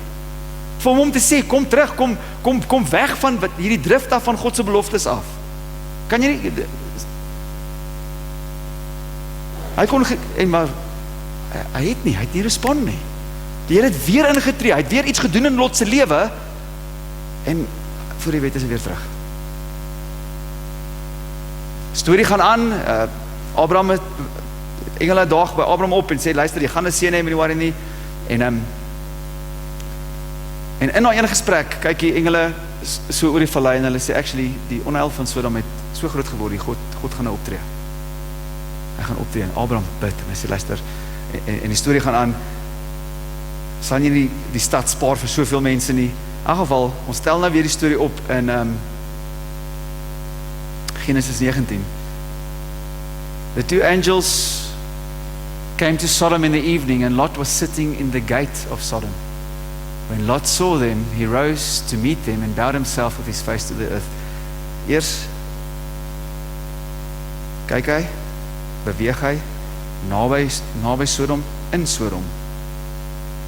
Vir hom te sê, kom terug, kom weg van hierdie drift af van God se beloftes af. Kan jy nie, hy kon, maar hy het nie respond nie. Die Here het weer ingetree, hy het weer iets gedoen in Lot se lewe, en voor die weet is hy weer terug. Storie gaan aan, Abraham het, engele daag by Abraham op en sê, luister, jy gaan 'n seun hê, moenie worry nie, en in daai een gesprek, kyk die engele so oor die vallei, en hulle sê, actually, die onheil van Sodom het so groot geword, die God gaan nou optree. Hy gaan optree, en Abraham bid, en hy sê, luister, en die storie gaan aan, sal jy nie die stad spaar vir soveel mense nie. In elk geval, ons stel nou weer die storie op in Genesis 19. The 2 angels came to Sodom in the evening, and Lot was sitting in the gate of Sodom. When Lot saw them, he rose to meet them and bowed himself with his face to the earth. Eers kyk hy, beweeg hy, naby Sodom, in Sodom.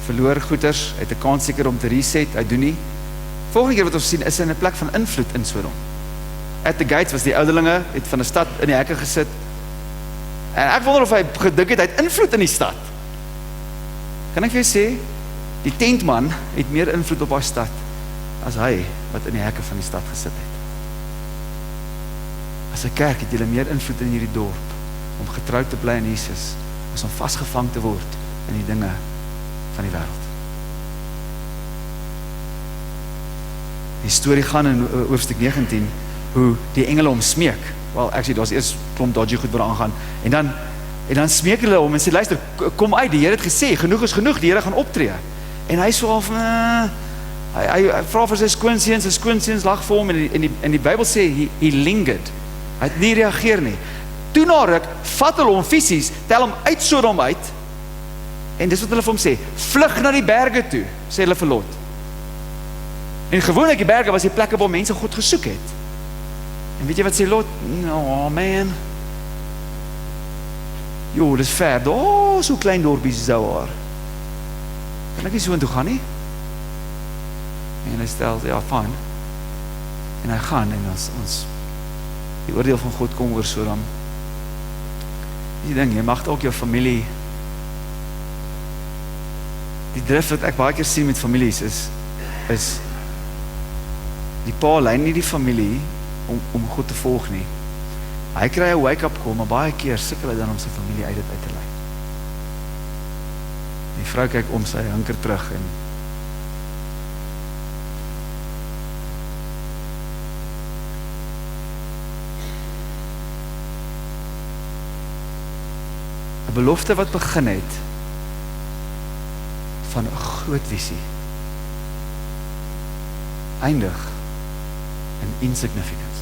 Verloor goeders, hy het 'n kans seker om te reset, hy doen nie. Volgende keer wat ons sien, is in 'n plek van invloed in Sodom. At the gates was die ouderlinge, het van 'n stad in die hekke gesit, en ek wonder of hy gedink het, hy het invloed in die stad. Kan ek vir jou sê, die tentman het meer invloed op haar stad, as hy, wat in die hekke van die stad gesit het. As 'n kerk het julle meer invloed in hierdie dorp, om getrou te bly in Jesus, as om vasgevang te word in die dinge van die wêreld. Die storie gaan in hoofstuk 19, hoe die engele hom smeek. Wel, actually, daar's eers klomp dodgy goed wat aangaan, en dan smeek hulle hom en sê, luister, kom uit, die Here het gesê, genoeg is genoeg, die Here gaan optree. En hy so half, hy vra vir sy skoonseuns lag vir hom, en die Bybel sê, he lingered. Hy het nie reageer nie. Toe na ruk, vat hulle hom fisies, tel hom uit Sodom uit, en dis wat hulle vir hom sê, vlug na die berge toe, sê hulle vir Lot. En gewoonlik die berge was die plekke waar mense God gesoek het. En weet jy wat sê Lot? Oh man, joh, dis ver, daar so klein dorpie Zoar. Kan ek nie so intoe gaan nie? En hy stel, ja, fine. En hy gaan, en ons die oordeel van God kom oor Sodom. Die ding, jy mag ook jou familie, die drif wat ek baie keer sien met families is die pa lei nie die familie om God te volg nie. Hy kry 'n wake-up call, maar baie keer sukkel hy dan om sy familie uit te lei. Die vrou kyk om, sy hinker terug, en belofte wat begin het van 'n groot visie eindig in insignificance.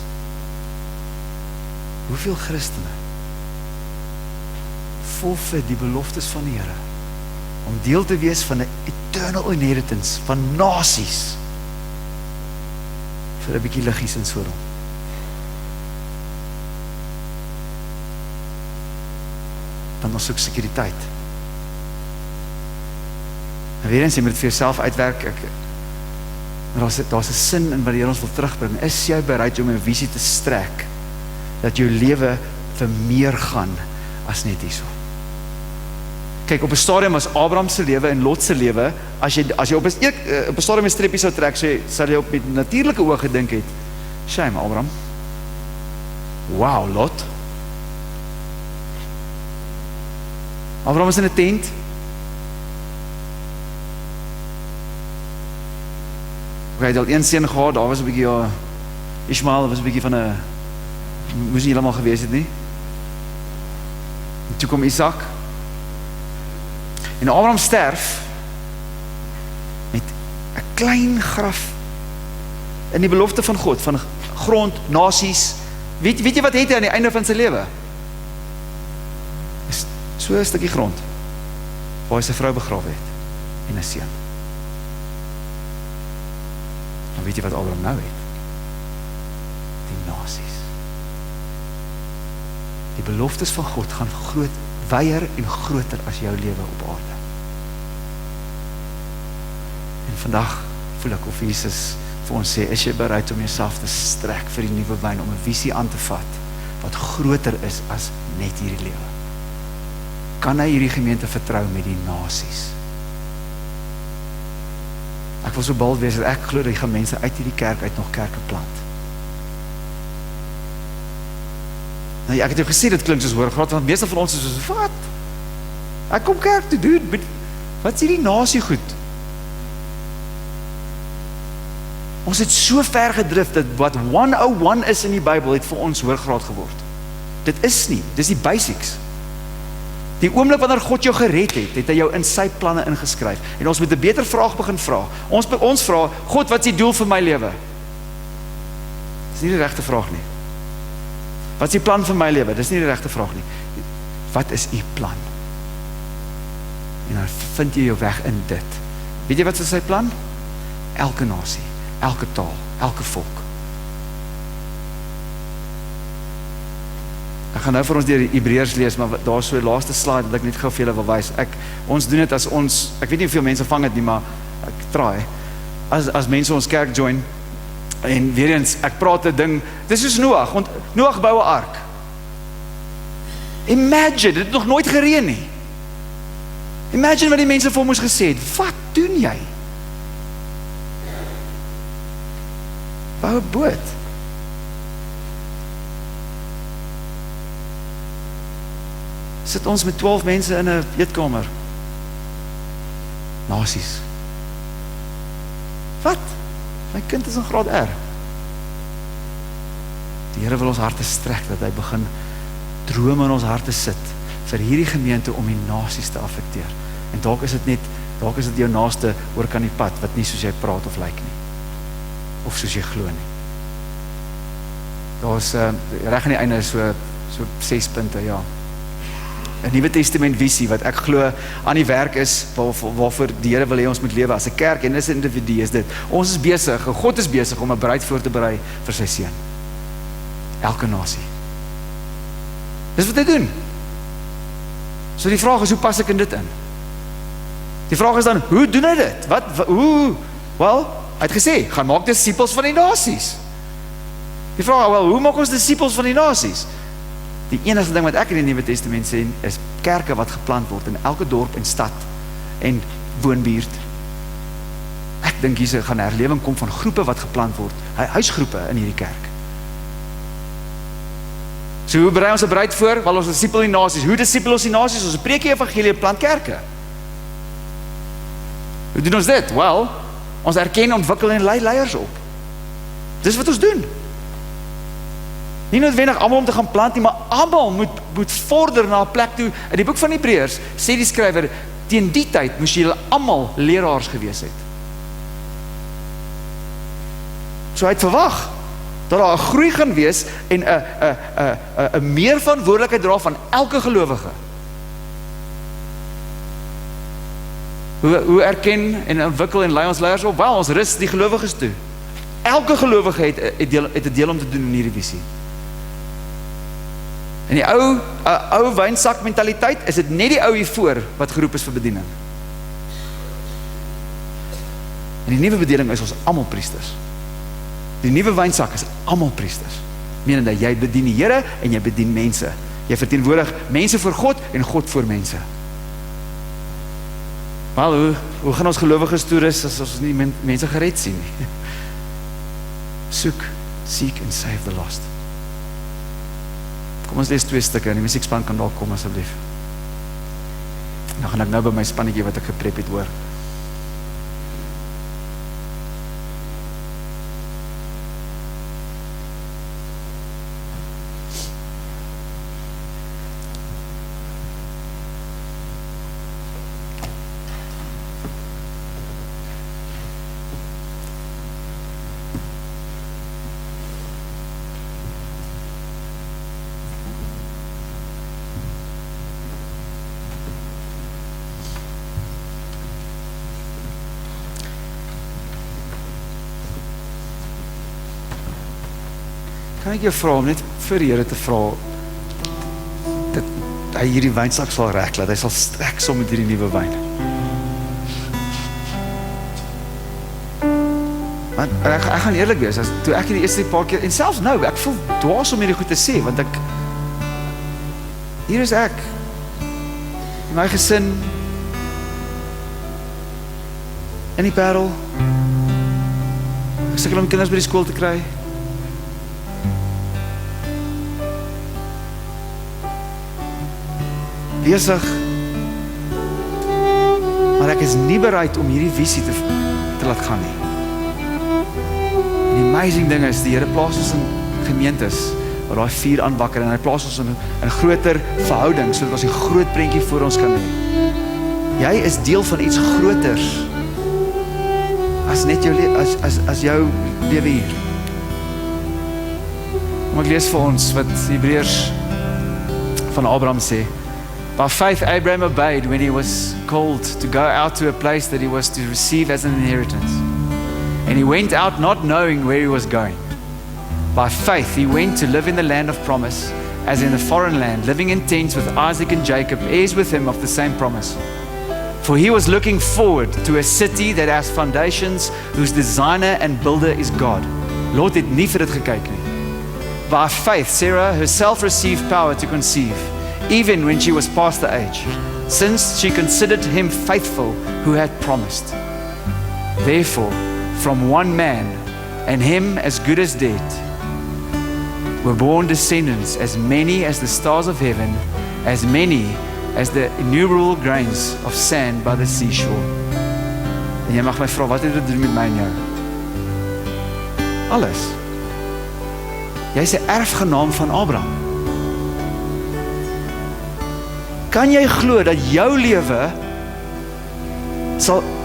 Hoeveel Christene waardevol vir die beloftes van die Here, om deel te wees van 'n eternal inheritance, van nasies, vir 'n bietjie liggies in Sodom. Want ons soek sekuriteit. En weer eens, jy moet dit vir jouself uitwerk, daar's 'n sin in wat die Here ons wil terugbring. Is jy bereid om 'n visie te strek, dat jou lewe vir meer gaan, as net hierso? Kyk, op 'n stadium as Abraham se lewe en Lot se lewe, as jy op 'n stadium 'n streepie sou trek, sal jy op met natuurlike oë gedink het, shame Abraham, wow Lot, Abraham is in 'n tent, hy het al een seun gehad, daar was 'n bietjie, Ishmael was 'n bietjie van 'n, moes nie helemaal gewees het nie, en toe kom Isak, en Abraham sterf, met 'n klein graf, in die belofte van God, van grond, nasies, weet jy wat het hy aan die einde van sy lewe? So 'n stukkie grond, waar hy sy vrou begrawe het, en 'n seun. Maar weet jy wat Abraham nou het? Die nasies. Die beloftes van God gaan wyer en groter as jou lewe op aarde. En vandag voel ek of Jesus vir ons sê, is jy bereid om jouself te strek vir die nuwe wyn, om 'n visie aan te vat, wat groter is as net hierdie lewe? Kan hy hierdie gemeente vertrou met die nasies? Ek wil so bald wees, dat ek glo dat die gaan mense uit hierdie kerk uit nog kerke plant. Nou, ek het jou gesê, dit klink soos hoorgraad, want meeste van ons is soos, wat? Ek kom kerk toe doen, wat is hierdie nasie goed? Ons het so ver gedrift, dat wat 101 is in die Bybel, het vir ons hoorgraad geword. Dit is nie, dit is die basics. Die oomblik wanneer God jou gered het, het hy jou in sy planne ingeskryf. En ons moet 'n beter vraag begin vra. Ons vra, God, wat is die doel vir my lewe? Dis nie die regte vraag nie. Wat is die plan vir my lewe? Dis nie die regte vraag nie. Wat is u plan? En dan vind jy jou weg in dit. Weet jy wat is sy plan? Elke nasie, elke taal, elke volk. Ek gaan nou vir ons deur die Hebreërs lees, maar daar is so 'n laaste slide wat ek net gou vir julle wil wys. Ons doen dit as ons, ek weet nie hoeveel mense vang dit nie, maar ek try. As mense ons kerk join, en weer eens, ek praat 'n ding, dit is soos Noag, want Noag bou 'n ark. Imagine, dit het nog nooit gereën nie. Imagine wat die mense vir hom moes gesê het, wat doen jy? Bou 'n boot. Sit ons met 12 mense in 'n eetkamer. Nasies. Wat? My kind is in graad R. Die Here wil ons harte strek, dat hy begin drome in ons harte sit, vir hierdie gemeente om die nasies te affekteer. En dalk is dit jou naaste oor kan die pad, wat nie soos jy praat of lyk nie. Of soos jy glo nie. Daar is, reg aan die einde, so 6 punte, ja. 'n Nuwe Testament visie, wat ek glo aan die werk is, waarvoor die Here wil hê ons moet lewe, as 'n kerk en as 'n individu is dit. Ons is besig, God is besig om 'n bruid voor te berei vir sy seun. Elke nasie. Dis wat hy doen. So die vraag is, hoe pas ek in dit in? Die vraag is dan, hoe doen hy dit? Wel, hy het gesê, gaan maak disippels van die nasies. Die vraag, wel, hoe maak ons disippels van die nasies? Die enigste ding wat ek in die Nuwe Testament sê, is kerke wat geplant word in elke dorp en stad en woonbuurt. Ek dink hier gaan herlewing kom van groepe wat geplant word, huisgroepe in hierdie kerk. So hoe berei ons 'n bruid voor? Wel, ons disipel die nasies. Hoe disipel ons die nasies? Ons preek die evangelie, plant kerke. Hoe doen ons dit? Wel, ons erken, ontwikkel en lei leiers op. Dis wat ons doen. Nie noodwendig almal om te gaan plant nie, maar almal moet vorder na 'n plek toe. In die boek van Hebreërs sê die skrywer, teen die tyd moes julle almal leraars gewees het. So hy het verwag dat daar 'n groei gaan wees en 'n meer verantwoordelikheid dra van elke gelowige. Hoe erken en ontwikkel en lei ons leiers op? Wel, ons rus die gelowiges toe. Elke gelowige het 'n deel om te doen in hierdie visie. En die ou wynsak mentaliteit, is dit net die ou hiervoor wat geroep is vir bediening. En die nuwe bedeling is ons almal priesters. Die nuwe wynsak is almal priesters. Menende jy bedien die Here en jy bedien mense. Jy verteenwoordig mense voor God en God voor mense. Maar hoe gaan ons gelowiges toerus as ons nie mense gered sien nie? Soek, seek and save the lost. Kom ons lees 2 stukke en die musiekspan kan dalk kom asseblief. Nou gaan ek nou by my spannetjie wat ek geprep het hoor. Kan ek jou vra om net vir die Here te vra dat hy hierdie wynsak sal rek, dat hy sal strek saam met hierdie nuwe wyn. Want ek gaan eerlik wees, toe ek die eerste paar keer, en selfs nou, ek voel dwaas om hierdie goed te sê, want hier is ek, in my gesin, in die Parel, ek sukkel om kinders by die skool te kry, besig, maar ek is nie bereid om hierdie visie te laat gaan nie. En die amazing ding is, die Here plaas ons in gemeentes, waar daai vuur aanwakker, en hy plaas ons in groter verhouding, sodat ons die groot prentjie voor ons kan hê. Jy is deel van iets groters, as net jou as jou lewe hier. Kom ek lees vir ons, wat Hebreërs van Abraham sê. By faith, Abraham obeyed when he was called to go out to a place that he was to receive as an inheritance. And he went out not knowing where he was going. By faith, he went to live in the land of promise, as in a foreign land, living in tents with Isaac and Jacob, heirs with him of the same promise. For he was looking forward to a city that has foundations, whose designer and builder is God. Lot het nie vir dit gekyk nie. By faith, Sarah herself received power to conceive, even when she was past the age, since she considered him faithful who had promised. Therefore, from one man, and him as good as dead, were born descendants as many as the stars of heaven, as many as the innumerable grains of sand by the seashore. En jy mag my vra, wat het dit doen met my en jou? Alles. Jy is 'n erfgenaam van Abraham. Kan jy glo dat jou lewe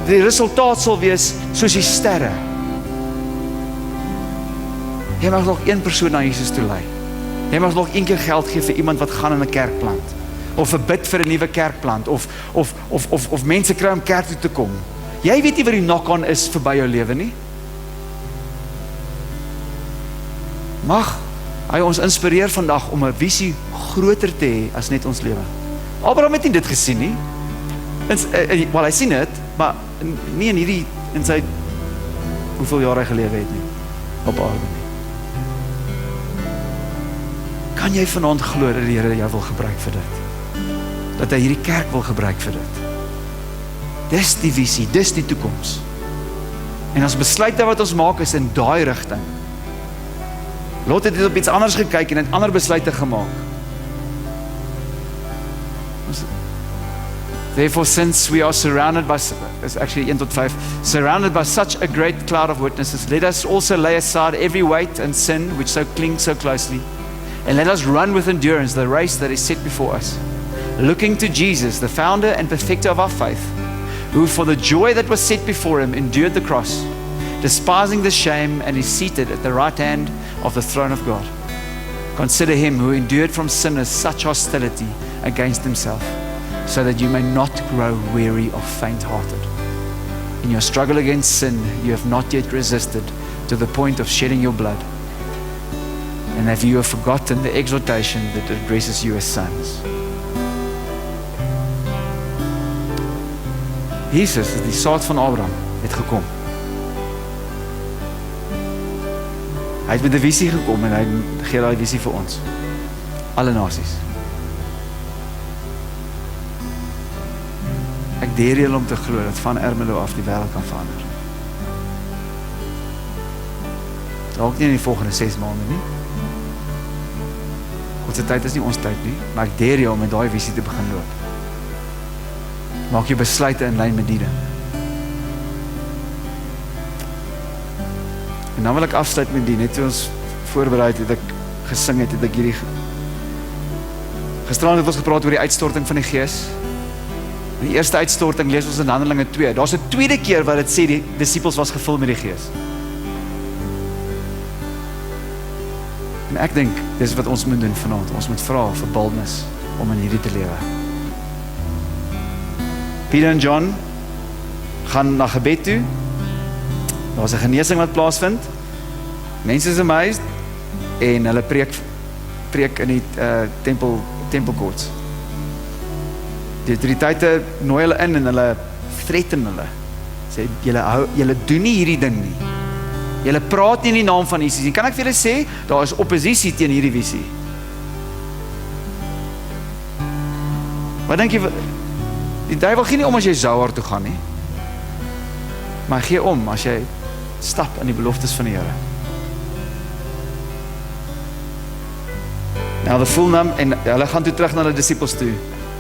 die resultaat sal wees soos die sterre? Jy mag nog een persoon na Jesus toe lei. Jy mag nog een keer geld gee vir iemand wat gaan in 'n kerk plant, of bid vir 'n nuwe kerk plant, of mense kry om kerk toe te kom. Jy weet nie wat die knock-on is verby jou lewe nie. Mag hy ons inspireer vandag om 'n visie groter te hê as net ons lewe. Abraham het nie dit gesien nie. Wel, hy sien dit, maar nie in sy hoeveel jaar hy gelewe het nie, op aarde nie. Kan jy vanaand glo dat die Here jou wil gebruik vir dit? Dat hy hierdie kerk wil gebruik vir dit? Dis die visie, dis die toekoms. En ons besluite wat ons maak is in daai rigting. Lot het op iets anders gekyk en het ander besluite gemaak. Therefore, since we are surrounded by, it's actually 1 tot 5, surrounded by such a great cloud of witnesses, let us also lay aside every weight and sin which so clings so closely, and let us run with endurance the race that is set before us, looking to Jesus, the founder and perfecter of our faith, who for the joy that was set before him endured the cross, despising the shame, and is seated at the right hand of the throne of God. Consider him who endured from sinners such hostility against himself, so that you may not grow weary or faint-hearted. In your struggle against sin, you have not yet resisted to the point of shedding your blood. And if you have forgotten the exhortation that addresses you as sons. Jesus is die saad van Abraham, het gekom. Hy het met 'n visie gekom en hy gee daai visie vir ons. Alle nasies. Ek deur julle om te glo dat van Ermelo af die wêreld kan verander. Dalk nie in die volgende 6 maande nie. God se tyd is nie ons tyd nie, maar ek deur jou om met daai visie te begin loop. Maak jou besluite in lyn met die ding. En dan wil ek afsluit met die, net toe ons voorbereid het, ek gesing het ek hierdie gisterand het ons gepraat oor die uitstorting van die Gees. In die eerste uitstorting lees ons in Handelinge 2. Daar's 'n tweede keer wat dit sê die disippels was gevul met die Gees. En ek dink dis wat ons moet doen vanaand. Ons moet vra vir boldness om in hierdie te lewe. Peter en John gaan na gebed toe. Daar's 'n genesing wat plaasvind. Mense is amazed en hulle preek in die tempelkoorts. Die autoriteite nooi hulle in en hulle threaten hulle. Sê julle doen nie hierdie ding nie. Julle praat nie in die naam van Jesus nie. Kan ek vir julle sê, daar is oppositie teen hierdie visie. Wat dink jy? Die duiwel gee nie om as jy Zoar toe gaan nie. Maar hy gee om as jy stap in die beloftes van die Here. Now the full number, en hulle gaan toe terug na hulle disippels toe,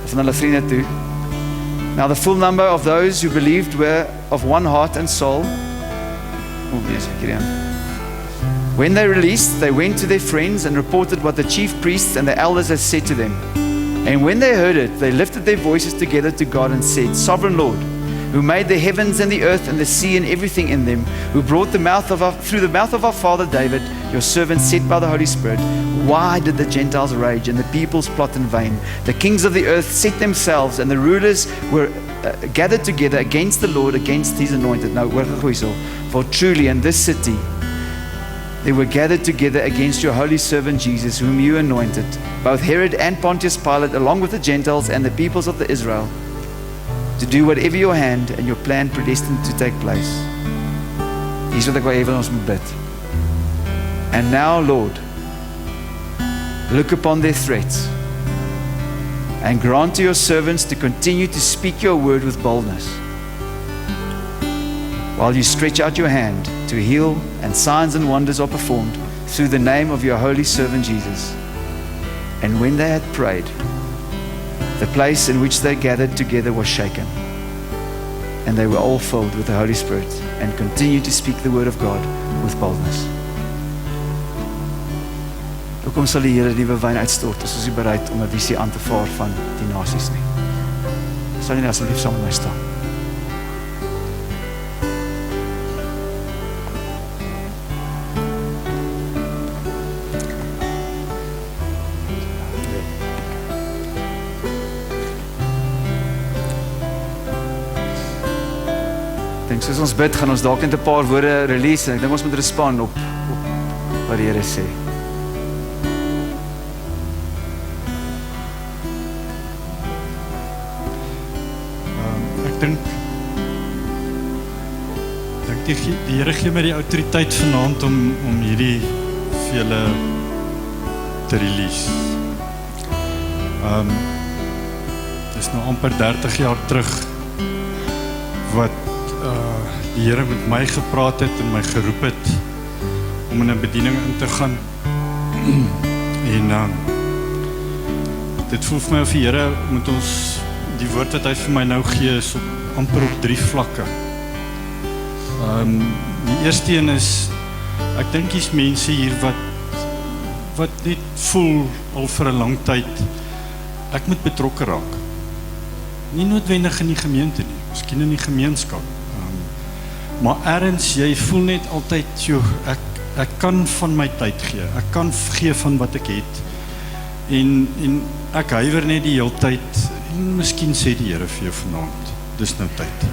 of na hulle vriende toe. Now the full number of those who believed were of one heart and soul. When they released, they went to their friends and reported what the chief priests and the elders had said to them. And when they heard it, they lifted their voices together to God and said, Sovereign Lord, who made the heavens and the earth and the sea and everything in them, who brought through the mouth of our father David, your servant sent by the Holy Spirit, why did the Gentiles rage and the peoples plot in vain? The kings of the earth set themselves and the rulers were gathered together against the Lord, against his anointed. Now, for truly in this city, they were gathered together against your holy servant Jesus, whom you anointed, both Herod and Pontius Pilate, along with the Gentiles and the peoples of the Israel, to do whatever your hand and your plan predestined to take place. Hier's wat ek wou hê ons moet bid. And now, Lord, look upon their threats and grant to your servants to continue to speak your word with boldness, while you stretch out your hand to heal and signs and wonders are performed through the name of your holy servant Jesus. And when they had prayed, the place in which they gathered together was shaken, and they were all filled with the Holy Spirit and continued to speak the word of God with boldness. Hoekom sal die Here nuwe wyn uitstort as ons nie bereid om 'n visie aan te vaar van die nasies nie? Sal jy asseblief saam met my staan? Soos ons bid, gaan ons dalk net 'n paar woorde release en ek dink ons moet respond op wat die Here sê. Ek dink die Here gee my die autoriteit vanaand om hierdie vir julle te release. Dis nou amper 30 jaar terug wat die Here met my gepraat het en my geroep het om in 'n bediening in te gaan. En dit voel vir my of die Here moet ons, die woord wat hy vir my nou gee is amper op 3 vlakke. Die eerste een is, ek dink hier's mense hier wat net voel al vir 'n lang tyd, ek moet betrokke raak. Nie noodwendig in die gemeente nie, miskien in die gemeenskap. Maar ergens, jy voel net altyd, ek kan van my tyd gee, ek kan gee van wat ek het, en ek huiwer net die hele tyd, En miskien sê die Here vir jou vanaand, dis nou tyd.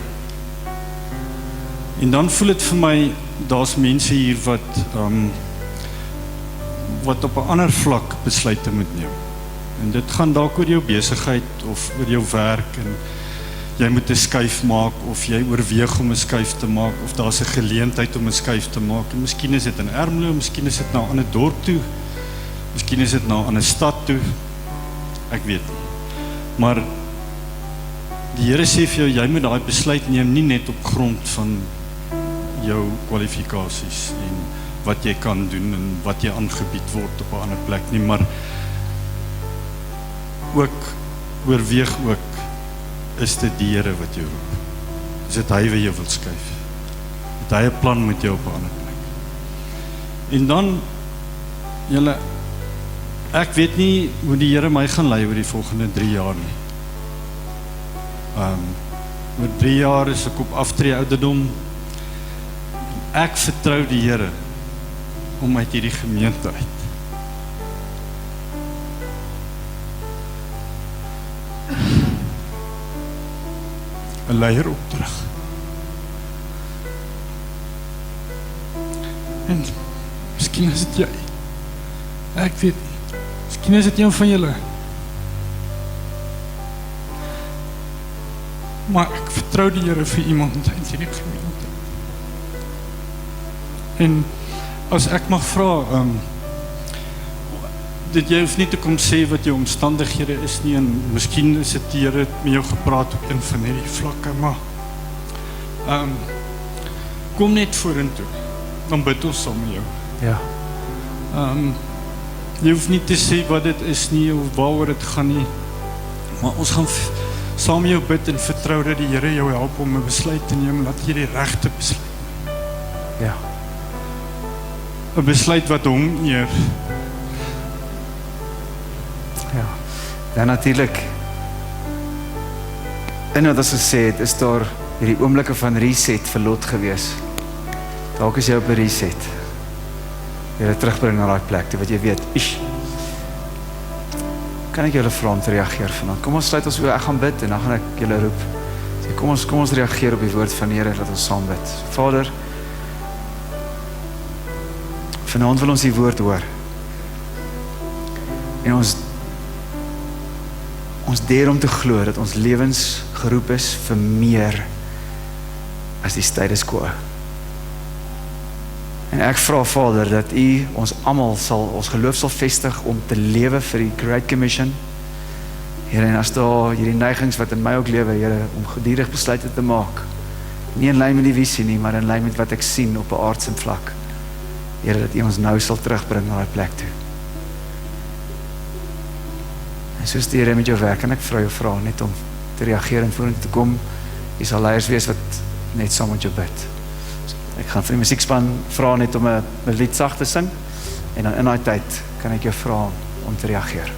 En dan voel dit vir my, daar's mense hier wat op 'n ander vlak besluite moet neem. En dit gaan dalk oor jou besigheid of oor jou werk en jy moet 'n skuif maak of jy oorweeg om 'n skuif te maak of daar's 'n geleentheid om 'n skuif te maak. En miskien is dit in Ermelo, miskien is dit na 'n ander dorp toe, miskien is dit na 'n ander stad toe. Ek weet nie. Maar die Here sê vir jou, jy moet daai besluit neem nie net op grond van jou kwalifikasies en wat jy kan doen en wat jy aangebied word op 'n ander plek nie, maar ook oorweeg ook, is dit die Here wat jou roep. Is dit hy wat jou wil skuif? Het hy 'n plan met jou op 'n ander plek? En dan, julle, ek weet nie hoe die Here my gaan lei oor die volgende 3 jaar nie. Oor 3 jaar is ek op aftree ouderdom. Ek vertrou die Here om uit hierdie gemeente uit 'n leier opdrag. En miskien is dit jy. Ek weet nie. Miskien is dit een van julle. Maar ek vertrou die Here vir iemand uit hierdie gemeente. En as ek mag vra, dit jy hoef nie te kom sê wat jou omstandighede is nie, en miskien is dit die Here met jou gepraat op een van hierdie vlakke, maar kom net vorentoe, dan bid ons saam met jou. Ja. Jy hoef nie te sê wat dit is nie, of waaroor dit gaan nie, maar ons gaan saam met jou bid en vertrou dat die Here jou help om 'n besluit te neem, dat jy die regte besluit. Ja. 'n besluit wat hom eer. Ja, dan natuurlijk, en wat ons gesê het, is daar hierdie oomblikke van reset vir Lot gewees. Dalk is jy op 'n reset. Jy terugbring na daai plek, wat jy weet, kan ek julle vra om te reageer vanaand? Kom ons sluit ons oë, ek gaan bid en dan gaan ek julle roep. Sê, kom ons reageer op die woord van die Here, dat ons saam bid. Vader, vanaand wil ons die woord hoor. En ons deur om te glo dat ons lewens geroep is vir meer as die status quo. En ek vra Vader dat U ons almal ons geloof sal vestig om te lewe vir die Great Commission. Here, en as daar hierdie neigings wat in my ook lewe, Here, om gedurig besluite te maak, nie in lyn met die visie nie, maar in lyn met wat ek sien op 'n aardse vlak. Here, dat U ons nou sal terugbring na daai plek toe. En soos die Here met jou werk, en ek vra net om te reageer en vorentoe te kom. Jy sal leiers wees wat net saam met jou bid. Ek gaan vir die musiekspan vra net om 'n lied sag te sing, en dan in daai tyd kan ek jou vra om te reageer.